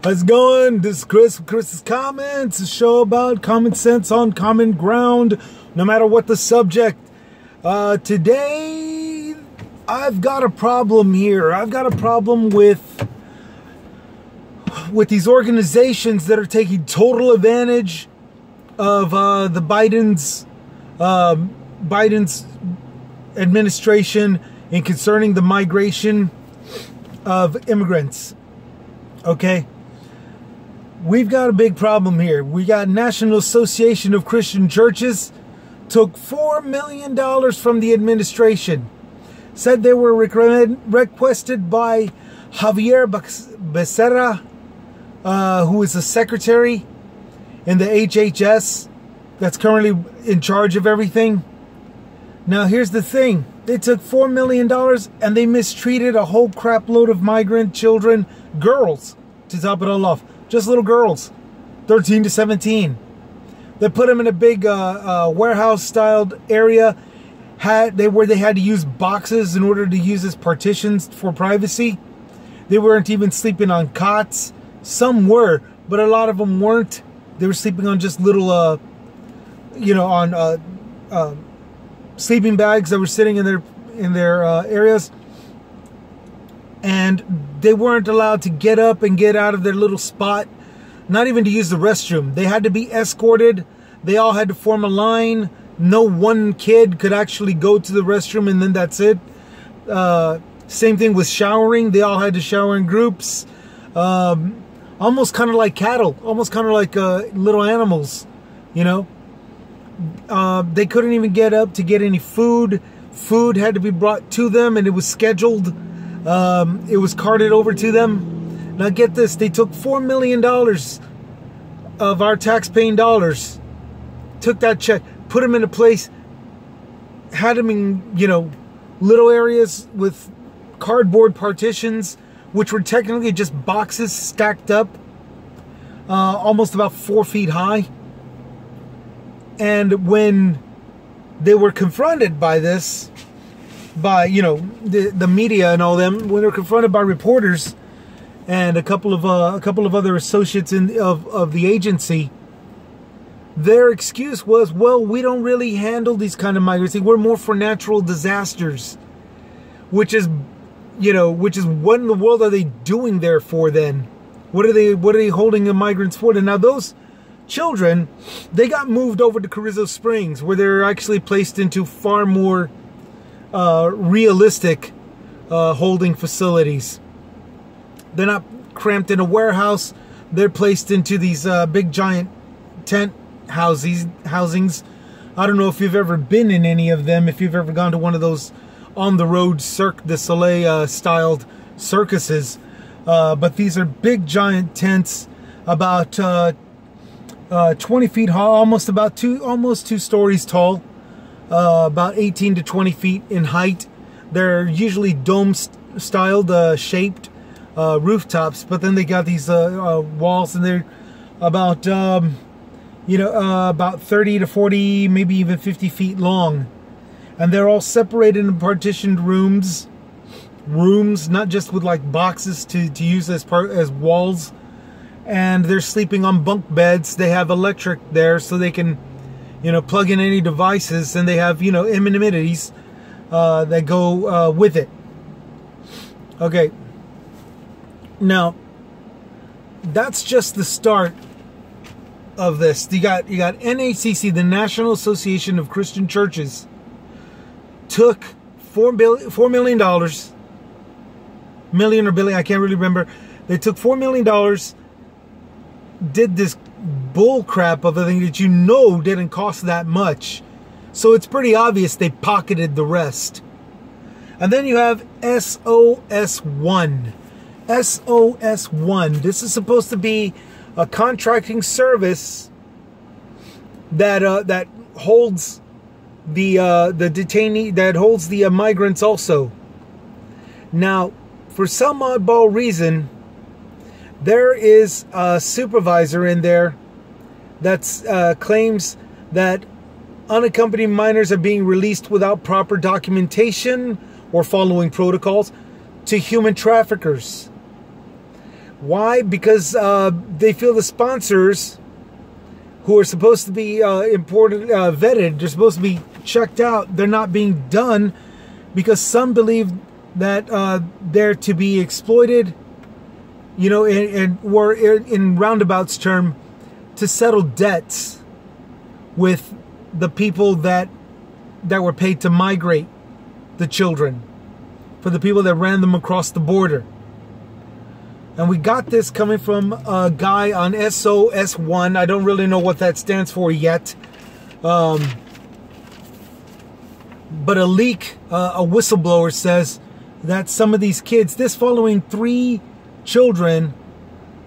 How's it going? This is Chris from Chris's Comments, a show about common sense on common ground, no matter what the subject. Today, I've got a problem here. I've got a problem with these organizations that are taking total advantage of the Biden's administration in concerning the migration of immigrants. Okay? We've got a big problem here. We got National Association of Christian Churches took $4 million from the administration. Said they were requested by Javier Becerra, who is the secretary in the HHS that's currently in charge of everything. Now, here's the thing. They took $4 million and they mistreated a whole crap load of migrant children, girls, to top it all off. Just little girls, 13 to 17. They put them in a big warehouse-styled area where they had to use boxes in order to use as partitions for privacy. They weren't even sleeping on cots. Some were, but a lot of them weren't. They were sleeping on just little, sleeping bags that were sitting in their areas. And they weren't allowed to get up and get out of their little spot, not even to use the restroom. They had to be escorted. They all had to form a line. No one kid could actually go to the restroom and then that's it. Same thing with showering. They all had to shower in groups. Almost kind of like cattle. Almost kind of like little animals, you know. They couldn't even get up to get any food. Food had to be brought to them and it was scheduled. It was carted over to them. Now get this, they took $4 million of our tax-paying dollars, took that check, put them in a place, had them in, little areas with cardboard partitions, which were technically just boxes stacked up, almost about 4 feet high. And when they were confronted by this, by the media and all them, when they're confronted by reporters and a couple of other associates of the agency, their excuse was, well, we don't really handle these kind of migrants. We're more for natural disasters, which is what in the world are they doing there for then? What are they holding the migrants for? And now those children, they got moved over to Carrizo Springs, where they're actually placed into far more realistic holding facilities. They're not cramped in a warehouse. They're placed into these big giant tent housings. I don't know if you've ever been in any of them, if you've ever gone to one of those on the road Cirque du Soleil styled circuses, but these are big giant tents, about 20 feet high, almost 2 stories tall. About 18 to 20 feet in height. They're usually dome-styled, shaped rooftops, but then they got these walls, and they're about about 30 to 40, maybe even 50 feet long, and they're all separated in partitioned rooms, not just with like boxes to use as walls, and they're sleeping on bunk beds. They have electric there, so they can plug in any devices, and they have, amenities that go with it. Okay. Now, that's just the start of this. You got NACC, the National Association of Christian Churches, took $4 million, million or billion, I can't really remember. They took $4 million, did this bull crap of a thing that didn't cost that much. So it's pretty obvious they pocketed the rest. And then you have SOS1. SOS1. This is supposed to be a contracting service that holds the detainee, that holds the migrants also. Now, for some oddball reason, there is a supervisor in there that claims that unaccompanied minors are being released without proper documentation or following protocols to human traffickers. Why? Because they feel the sponsors who are supposed to be vetted, they're supposed to be checked out, they're not being done because some believe that they're to be exploited, you know, or in roundabouts term, to settle debts with the people that were paid to migrate the children, for the people that ran them across the border. And we got this coming from a guy on SOS1. I don't really know what that stands for yet. But a leak, a whistleblower says that some of these kids, this following 3 children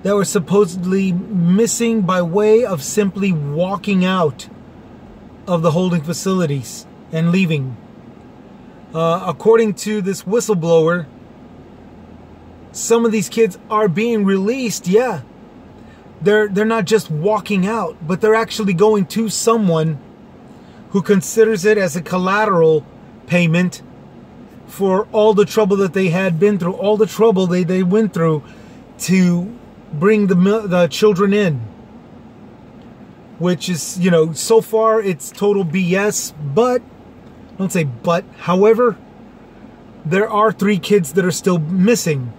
that were supposedly missing by way of simply walking out of the holding facilities and leaving. According to this whistleblower, some of these kids are being released. Yeah, they're not just walking out, but they're actually going to someone who considers it as a collateral payment for all the trouble that they had been through, all the trouble they went through to bring the children in. Which is, you know, so far it's total BS, but, don't say but, however, there are 3 kids that are still missing.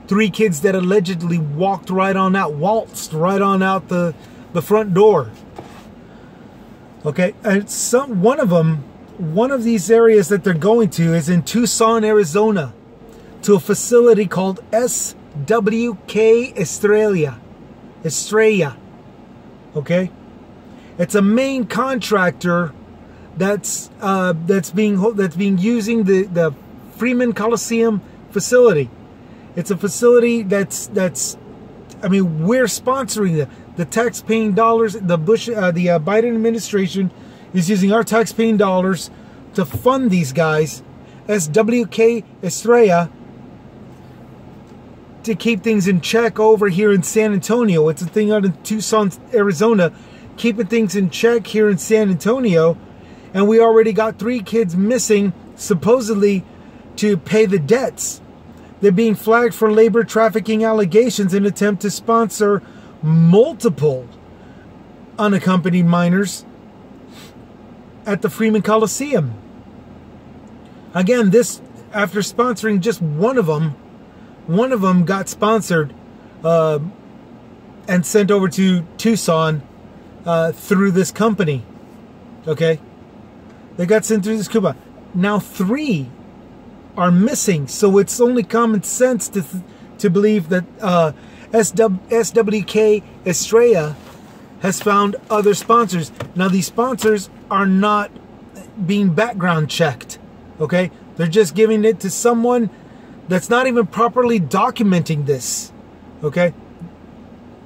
3 kids that allegedly waltzed right on out the front door. Okay, and one of these areas that they're going to is in Tucson, Arizona, to a facility called SWK Estrella. Okay, it's a main contractor that's being using the Freeman Coliseum facility. It's a facility that's I mean, we're sponsoring the tax-paying dollars. The Biden administration is using our tax-paying dollars to fund these guys, SWK Estrella, to keep things in check over here in San Antonio. It's a thing out in Tucson, Arizona, keeping things in check here in San Antonio. And we already got 3 kids missing, supposedly to pay the debts. They're being flagged for labor trafficking allegations in an attempt to sponsor multiple unaccompanied minors at the Freeman Coliseum. Again, this, after sponsoring just one of them got sponsored and sent over to Tucson through this company. Okay? They got sent through this company. Now 3 are missing, so it's only common sense to believe that SWK Estrella has found other sponsors. Now these sponsors are not being background checked, okay? They're just giving it to someone that's not even properly documenting this, okay?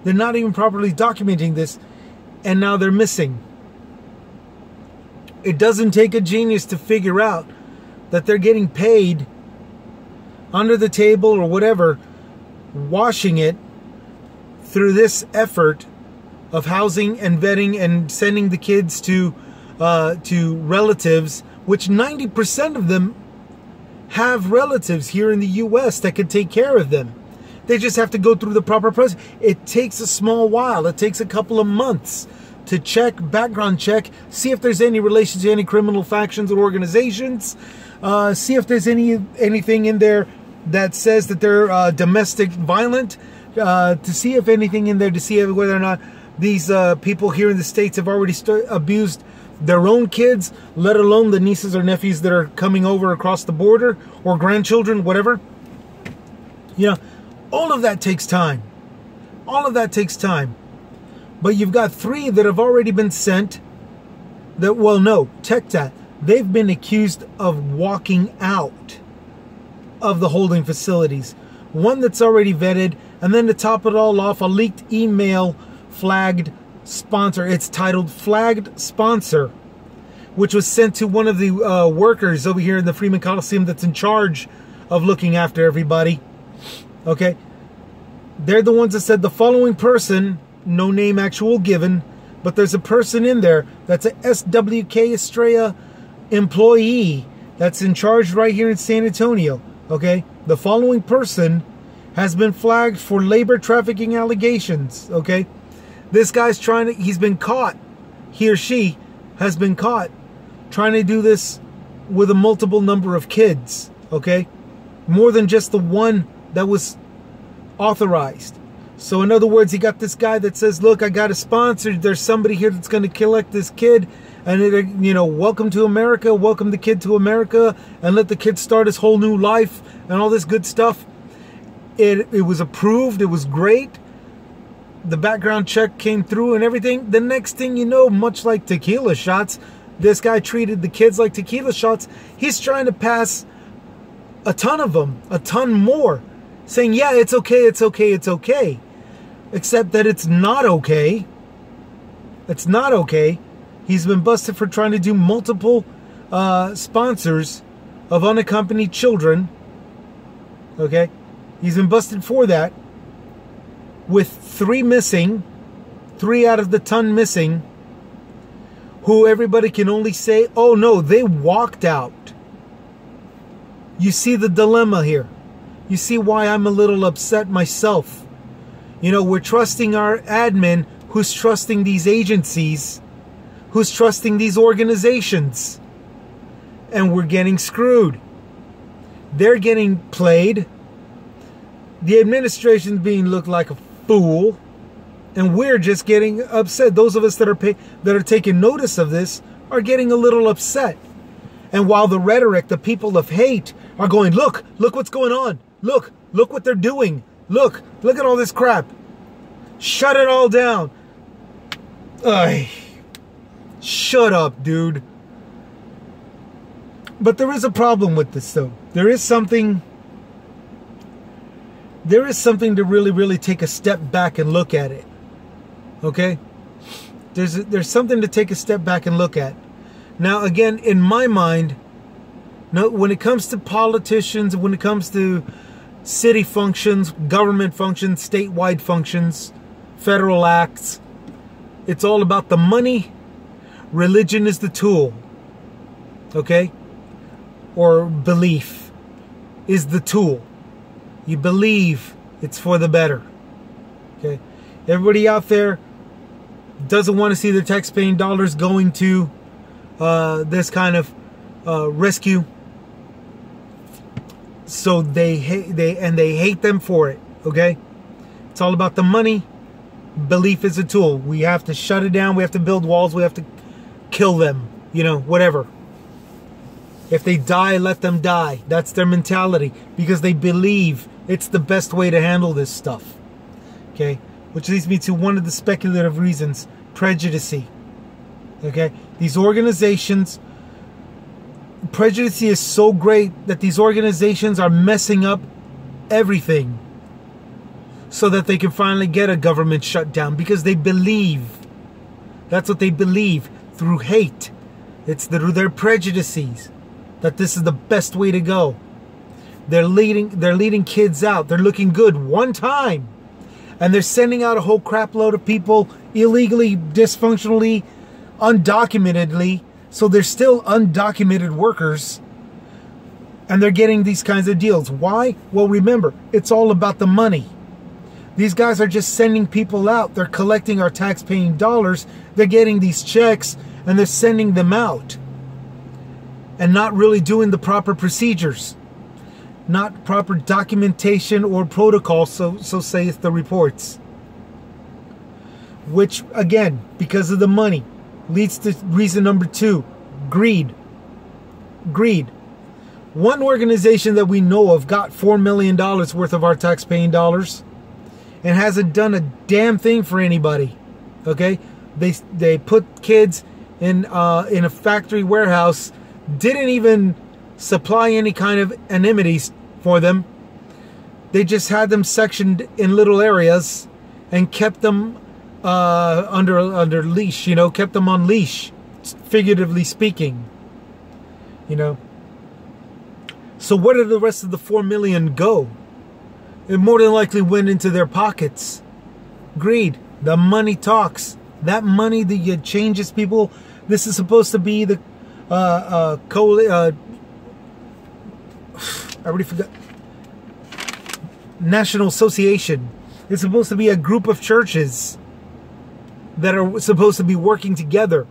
They're not even properly documenting this, and now they're missing. It doesn't take a genius to figure out that they're getting paid under the table or whatever, washing it through this effort of housing and vetting and sending the kids to relatives, which 90% of them have relatives here in the U.S. that could take care of them. They just have to go through the proper process. It takes a small while. It takes a couple of months to check, background check, see if there's any relation to any criminal factions or organizations, see if there's anything in there that says that they're domestic violent, to see if anything in there, to see whether or not these people here in the States have already abused their own kids, let alone the nieces or nephews that are coming over across the border, or grandchildren, whatever. You know, all of that takes time. All of that takes time. But you've got 3 that have already been sent that, well, no, check that. They've been accused of walking out of the holding facilities. One that's already vetted, and then to top it all off, a leaked email flagged sponsor. It's titled Flagged Sponsor, which was sent to one of the workers over here in the Freeman Coliseum that's in charge of looking after everybody. Okay? They're the ones that said the following person, no name actual given, but there's a person in there that's a SWK Estrella employee that's in charge right here in San Antonio. Okay? The following person has been flagged for labor trafficking allegations, okay? This guy's he's been caught, he or she has been caught trying to do this with a multiple number of kids, okay? More than just the one that was authorized. So in other words, he got this guy that says, look, I got a sponsor. There's somebody here that's going to collect this kid. And, welcome to America. Welcome the kid to America. And let the kid start his whole new life and all this good stuff. It was approved. It was great. The background check came through and everything. The next thing you know, much like tequila shots, this guy treated the kids like tequila shots. He's trying to pass a ton of them, a ton more, saying, yeah, it's okay, it's okay, it's okay. Except that it's not okay. It's not okay. He's been busted for trying to do multiple sponsors of unaccompanied children. Okay? He's been busted for that. With 3 missing, 3 out of the ton missing, who everybody can only say, oh no, they walked out. You see the dilemma here. You see why I'm a little upset myself. We're trusting our admin who's trusting these agencies, who's trusting these organizations. And we're getting screwed. They're getting played. The administration's being looked like a fool. And we're just getting upset. Those of us that are taking notice of this are getting a little upset. And while the rhetoric, the people of hate are going, look what's going on. Look what they're doing. Look at all this crap. Shut it all down. Ugh. Shut up, dude. But there is a problem with this, though. There is something to really, really take a step back and look at it. Okay? There's something to take a step back and look at. Now, again, in my mind, when it comes to politicians, when it comes to city functions, government functions, statewide functions, federal acts, it's all about the money. Religion is the tool. Okay? Or belief is the tool. You believe it's for the better. Okay? Everybody out there doesn't want to see their tax-paying dollars going to this kind of rescue. So they hate them for it. Okay? It's all about the money. Belief is a tool. We have to shut it down. We have to build walls. We have to kill them. Whatever. If they die, let them die. That's their mentality. Because they believe it's the best way to handle this stuff. Okay? Which leads me to one of the speculative reasons. Prejudice. Okay? These organizations, prejudice is so great that these organizations are messing up everything so that they can finally get a government shutdown, because they believe. That's what they believe through hate. It's through their prejudices that this is the best way to go. They're leading kids out. They're looking good one time. And they're sending out a whole crap load of people illegally, dysfunctionally, undocumentedly. So they're still undocumented workers. And they're getting these kinds of deals. Why? Well, remember, it's all about the money. These guys are just sending people out. They're collecting our tax-paying dollars. They're getting these checks and they're sending them out. And not really doing the proper procedures. Not proper documentation or protocol, so saith the reports. Which, again, because of the money, leads to reason number 2. Greed. Greed. One organization that we know of got $4 million worth of our tax-paying dollars and hasn't done a damn thing for anybody. Okay? They put kids in a factory warehouse, didn't even supply any kind of amenities for them. They just had them sectioned in little areas and kept them under leash, kept them on leash, figuratively speaking. So where did the rest of the 4 million go? It more than likely went into their pockets. Greed. The money talks. That money that changes people. This is supposed to be the I already forgot. national association. It's supposed to be a group of churches that are supposed to be working together.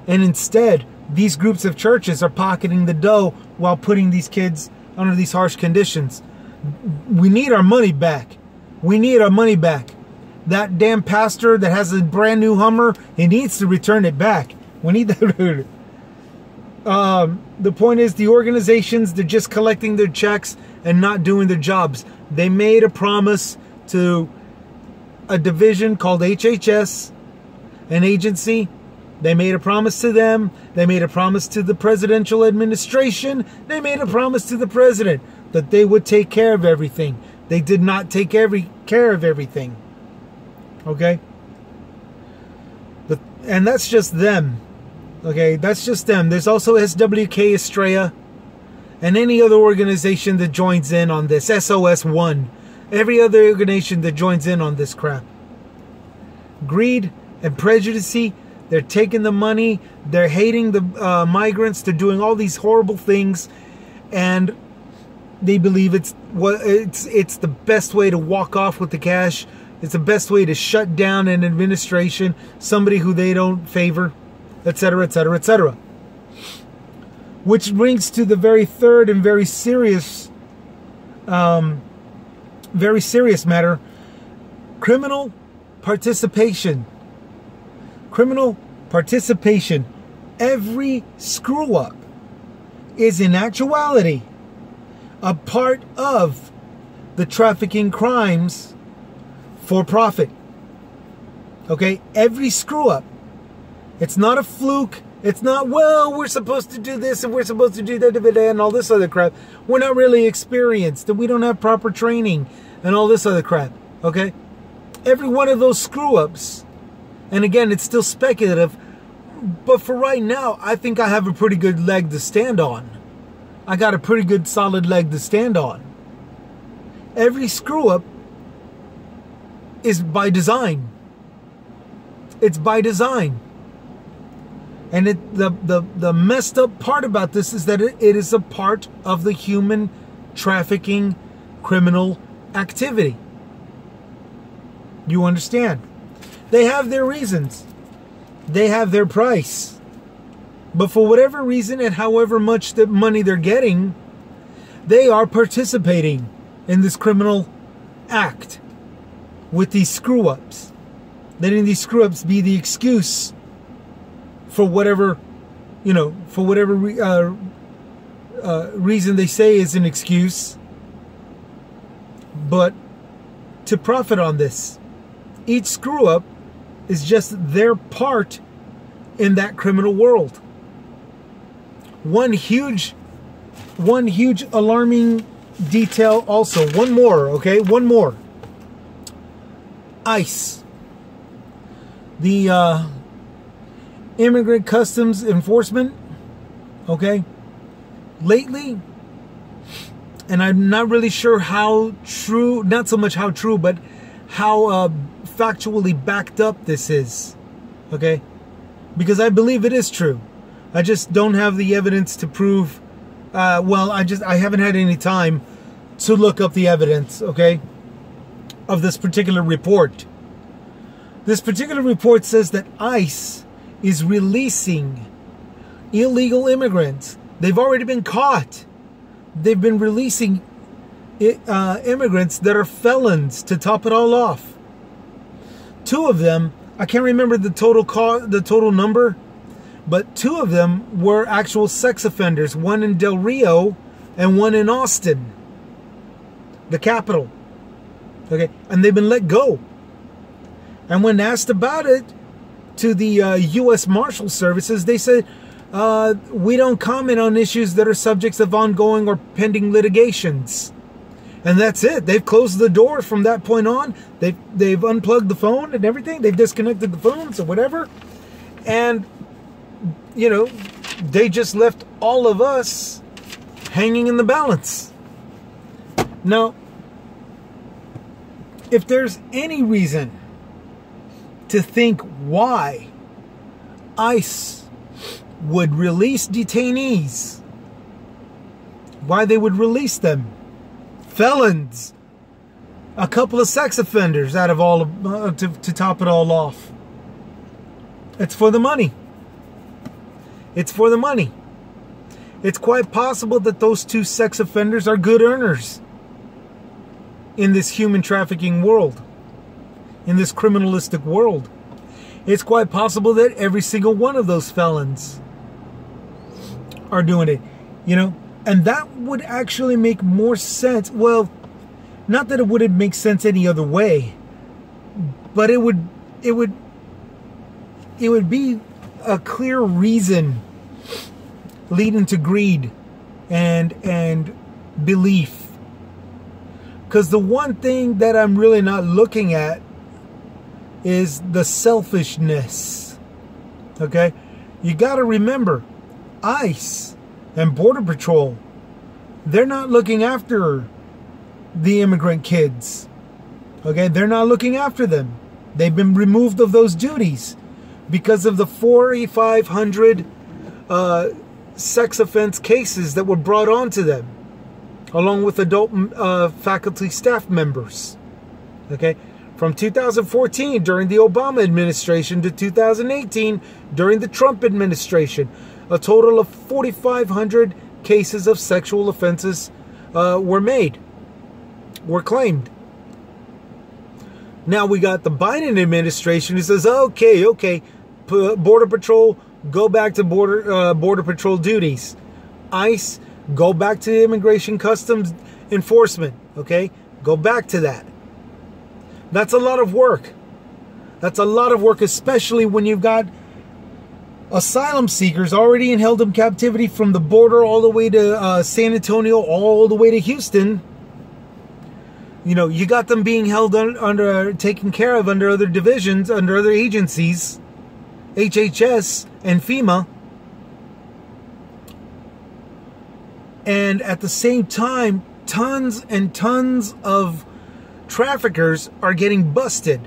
And instead, these groups of churches are pocketing the dough while putting these kids under these harsh conditions. We need our money back. We need our money back. That damn pastor that has a brand new Hummer, he needs to return it back. We need that. The point is, the organizations, they're just collecting their checks and not doing their jobs. They made a promise to a division called HHS, an agency. They made a promise to them. They made a promise to the presidential administration. They made a promise to the president that they would take care of everything. They did not take care of everything. Okay? And that's just them. Okay, that's just them. There's also SWK Estrella and any other organization that joins in on this. SOS1. Every other organization that joins in on this crap. Greed and prejudice. They're taking the money. They're hating the migrants. They're doing all these horrible things. And they believe it's the best way to walk off with the cash. It's the best way to shut down an administration, somebody who they don't favor, etc., etc., etc. Which brings to the very third and very serious matter: criminal participation. Criminal participation. Every screw up is in actuality a part of the trafficking crimes for profit. Okay? Every screw up. It's not a fluke. It's not, well, we're supposed to do this and we're supposed to do that and all this other crap. We're not really experienced and we don't have proper training and all this other crap. Okay? Every one of those screw ups, and again, it's still speculative, but for right now, I think I have a pretty good leg to stand on. I got a pretty good solid leg to stand on. Every screw up is by design. It's by design. And the messed up part about this is that it is a part of the human trafficking criminal activity. You understand? They have their reasons. They have their price. But for whatever reason and however much the money they're getting, they are participating in this criminal act with these screw-ups. Letting these screw-ups be the excuse for whatever, reason they say is an excuse, but to profit on this. Each screw-up is just their part in that criminal world. One huge alarming detail also. One more, okay? One more. ICE. The Immigrant Customs Enforcement, okay? Lately, and I'm not really sure how true, not so much how true, but how factually backed up this is, okay? Because I believe it is true. I just don't have the evidence to prove, I haven't had any time to look up the evidence, okay, of this particular report. This particular report says that ICE is releasing illegal immigrants. They've already been caught. They've been releasing immigrants that are felons to top it all off. Two of them, I can't remember the total number, but two of them were actual sex offenders. One in Del Rio and one in Austin, the capital. Okay, and they've been let go. And when asked about it to the U.S. Marshal Services, they said, we don't comment on issues that are subjects of ongoing or pending litigations. And that's it. They've closed the door from that point on. They've unplugged the phone and everything. They've disconnected the phones or whatever. And, they just left all of us hanging in the balance. Now, if there's any reason to think why ICE would release detainees, why they would release them, felons, a couple of sex offenders out of all of, to top it all off. It's for the money. It's for the money. It's quite possible that those two sex offenders are good earners in this human trafficking world, in this criminalistic world. It's quite possible that every single one of those felons are doing it, you know, and that would actually make more sense. Well, not that it wouldn't make sense any other way, but it would be a clear reason leading to greed and belief. Because the one thing that I'm really not looking at is the selfishness. Okay? You got to remember, ICE and Border Patrol, they're not looking after the immigrant kids. Okay? They're not looking after them. They've been removed of those duties because of the 4,500 sex offense cases that were brought onto them, along with adult faculty staff members. Okay? From 2014 during the Obama administration to 2018 during the Trump administration, a total of 4,500 cases of sexual offenses were claimed. Now we got the Biden administration who says, okay, Border Patrol, go back to Border Patrol duties. ICE, go back to Immigration Customs Enforcement, okay? Go back to that. That's a lot of work. That's a lot of work, especially when you've got asylum seekers already held in captivity from the border all the way to San Antonio, all the way to Houston. You know, you got them being held taken care of under other divisions, under other agencies, HHS and FEMA. And at the same time, tons and tons of traffickers are getting busted.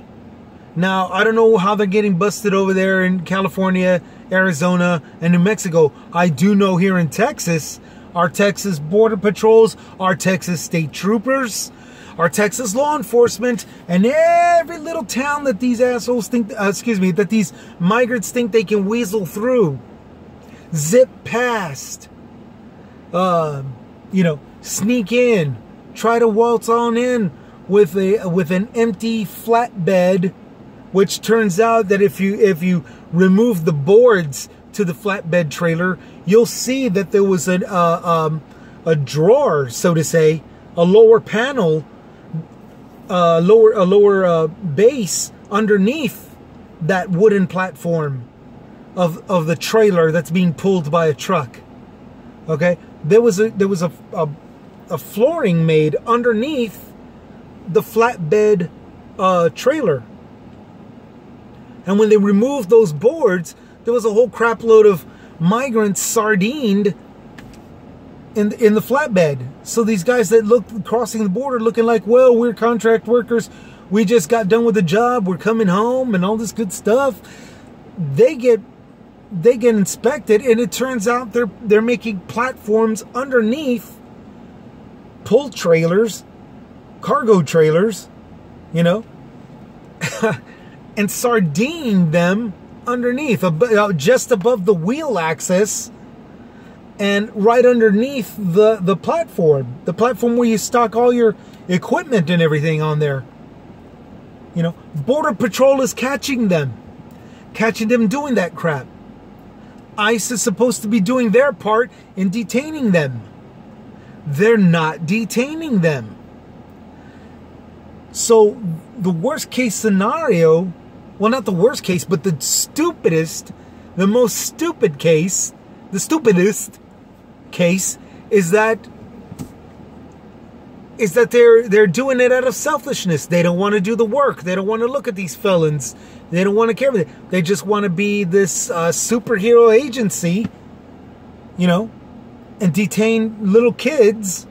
Now, I don't know how they're getting busted over there in California, Arizona, and New Mexico. I do know here in Texas, our Texas Border Patrols, our Texas State Troopers, our Texas law enforcement, and every little town that these assholes think, that these migrants think they can weasel through, zip past, sneak in, try to waltz on in with an empty flatbed, which turns out that if you remove the boards to the flatbed trailer, you'll see that there was a drawer, so to say, a lower panel, a lower base underneath that wooden platform of the trailer that's being pulled by a truck. Okay, there was a flooring made underneath the flatbed trailer, and when they removed those boards, there was a whole crap load of migrants sardined in the flatbed. So these guys that looked crossing the border looking like, well, we're contract workers, we just got done with the job, we're coming home, and all this good stuff, they get inspected, and it turns out they're making platforms underneath pull trailers, cargo trailers, and sardining them underneath, just above the wheel axis and right underneath the platform where you stock all your equipment and everything on there. Border Patrol is catching them doing that crap. ICE is supposed to be doing their part in detaining them. They're not detaining them. So the worst case scenario, well, not the worst case, but the stupidest, the most stupid case, the stupidest case is that they're doing it out of selfishness. They don't want to do the work. They don't want to look at these felons. They don't want to care about it. They just want to be this superhero agency, and detain little kids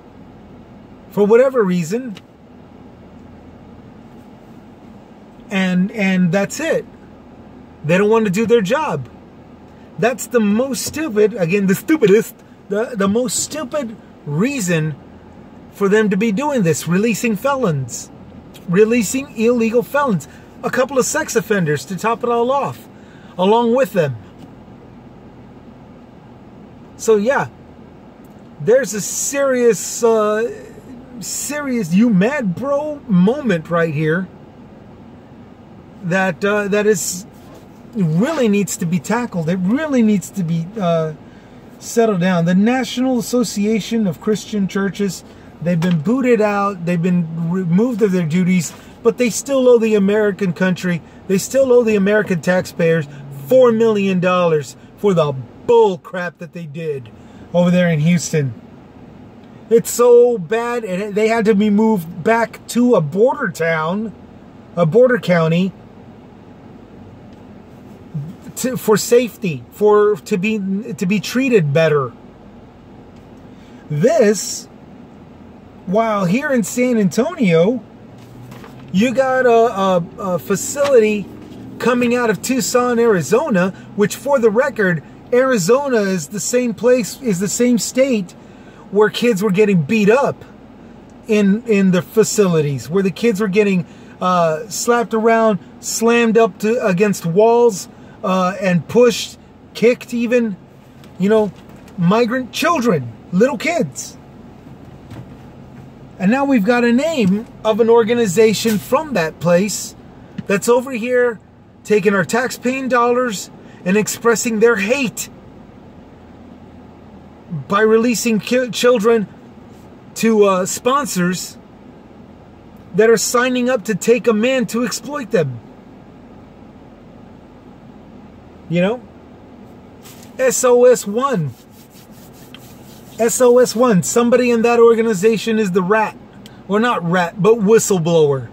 for whatever reason. And that's it. They don't want to do their job. That's the most stupid, again, the stupidest, the most stupid reason for them to be doing this, releasing felons releasing illegal felons, a couple of sex offenders to top it all off, along with them. So yeah, there's a serious, you mad bro moment right here that that is really needs to be tackled. It really needs to be settled down. The National Association of Christian Churches, they've been booted out, they've been removed of their duties, but they still owe the American country, they still owe the American taxpayers $4 million for the bull crap that they did over there in Houston. It's so bad, and they had to be moved back to a border town, a border county, for safety, to be treated better. This, while here in San Antonio, you got a facility coming out of Tucson, Arizona, which, for the record, Arizona is the same place, is the same state where kids were getting beat up in the facilities, where the kids were getting slapped around, slammed up against walls, and pushed, kicked even, you know, migrant children, little kids. And now we've got a name of an organization from that place that's over here taking our tax-paying dollars and expressing their hate by releasing children to sponsors that are signing up to take a man to exploit them. You know? SOS1. SOS1. Somebody in that organization is the rat. Or not rat, but whistleblower.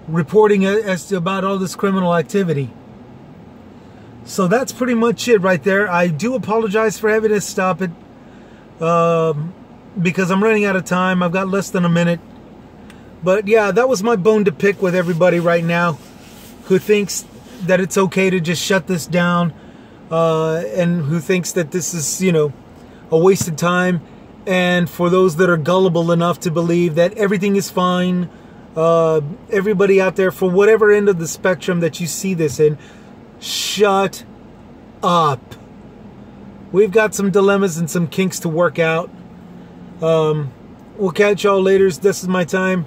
Reporting as to about all this criminal activity. So that's pretty much it right there. I do apologize for having to stop it. Because I'm running out of time. I've got less than a minute. But yeah, that was my bone to pick with everybody right now who thinks that it's okay to just shut this down, and who thinks that this is, you know, a wasted time. And for those that are gullible enough to believe that everything is fine, everybody out there, for whatever end of the spectrum that you see this in, shut up. We've got some dilemmas and some kinks to work out. We'll catch y'all later. This is my time.